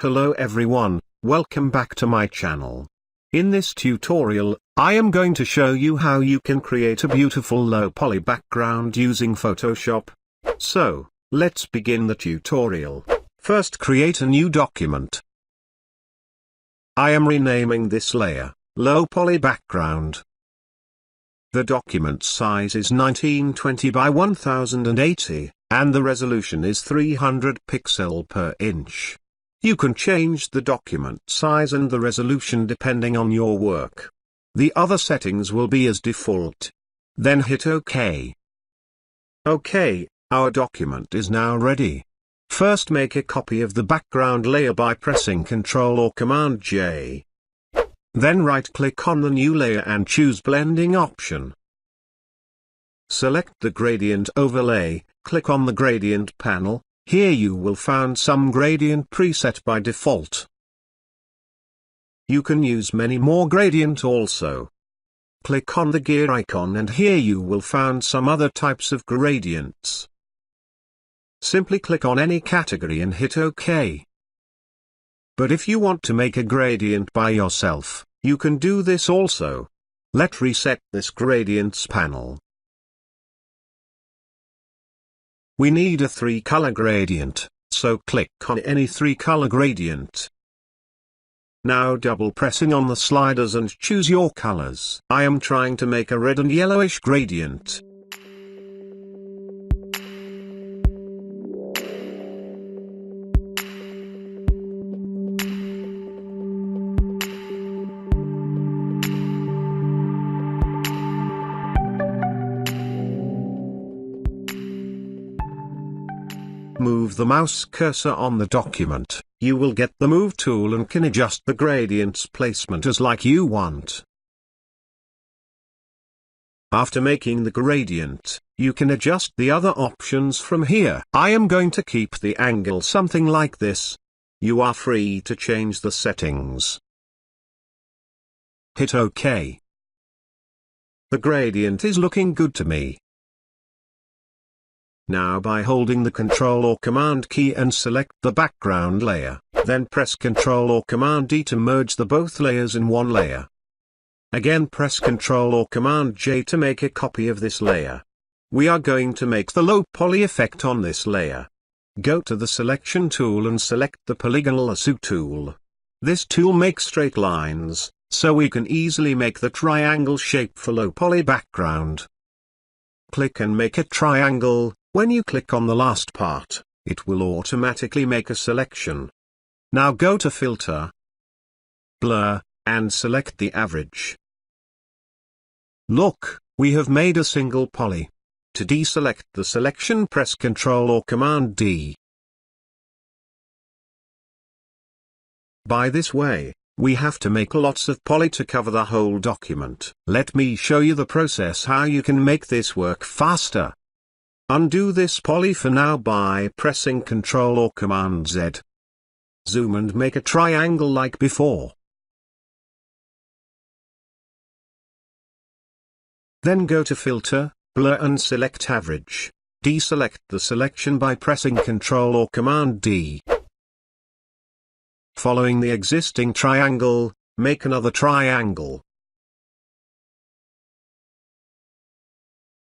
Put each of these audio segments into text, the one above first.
Hello everyone, welcome back to my channel. In this tutorial, I am going to show you how you can create a beautiful low poly background using Photoshop. So, let's begin the tutorial. First, create a new document. I am renaming this layer, Low Poly Background. The document size is 1920 by 1080, and the resolution is 300 pixel per inch. You can change the document size and the resolution depending on your work. The other settings will be as default. Then hit OK. OK, our document is now ready. First, make a copy of the background layer by pressing Ctrl or Command J. Then right-click on the new layer and choose Blending option. Select the gradient overlay, click on the gradient panel. Here you will find some gradient preset by default. You can use many more gradient also. Click on the gear icon and here you will find some other types of gradients. Simply click on any category and hit OK. But if you want to make a gradient by yourself, you can do this also. Let's reset this gradients panel. We need a 3-color gradient, so click on any 3-color gradient. Now double pressing on the sliders and choose your colors. I am trying to make a red and yellowish gradient. Move the mouse cursor on the document, you will get the Move tool and can adjust the gradient's placement as like you want. After making the gradient, you can adjust the other options from here. I am going to keep the angle something like this. You are free to change the settings. Hit OK. The gradient is looking good to me. Now by holding the Ctrl or Command key and select the background layer, then press Ctrl or Command D to merge the both layers in one layer. Again press Ctrl or Command J to make a copy of this layer. We are going to make the low poly effect on this layer. Go to the Selection tool and select the Polygonal Lasso tool. This tool makes straight lines, so we can easily make the triangle shape for low poly background. Click and make a triangle. When you click on the last part, it will automatically make a selection. Now go to Filter, Blur, and select the average. Look, we have made a single poly. To deselect the selection, press Ctrl or Command D. By this way, we have to make lots of poly to cover the whole document. Let me show you the process how you can make this work faster. Undo this poly for now by pressing Ctrl or Command Z. Zoom and make a triangle like before. Then go to Filter, Blur and select Average. Deselect the selection by pressing Ctrl or Command D. Following the existing triangle, make another triangle.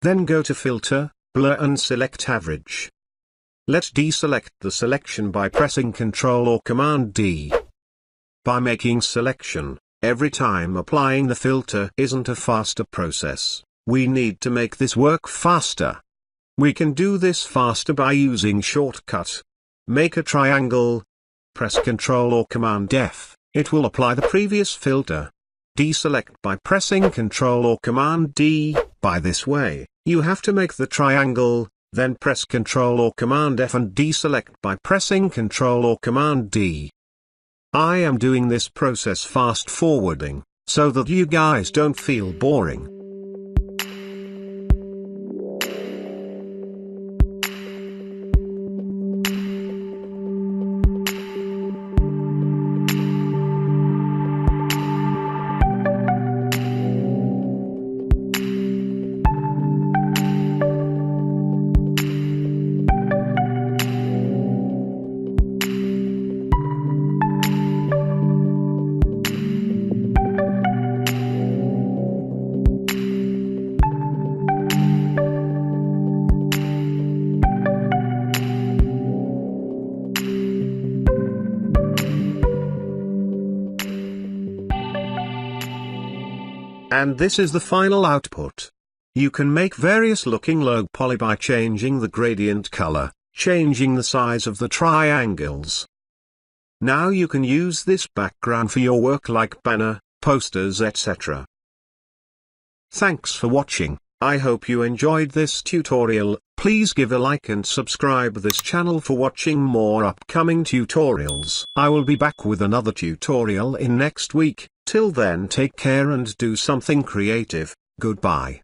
Then go to Filter, Blur and select Average. Let's deselect the selection by pressing Ctrl or Command D. By making selection, every time applying the filter isn't a faster process. We need to make this work faster. We can do this faster by using shortcut. Make a triangle. Press Ctrl or Command F, it will apply the previous filter. Deselect by pressing Ctrl or Command D. By this way, you have to make the triangle, then press Ctrl or Command F and deselect by pressing Ctrl or Command D. I am doing this process fast forwarding, so that you guys don't feel boring. And this is the final output. You can make various looking low poly by changing the gradient color, changing the size of the triangles. Now you can use this background for your work like banner, posters, etc. Thanks for watching. I hope you enjoyed this tutorial. Please give a like and subscribe this channel for watching more upcoming tutorials. I will be back with another tutorial in next week. Till then, take care and do something creative. Goodbye.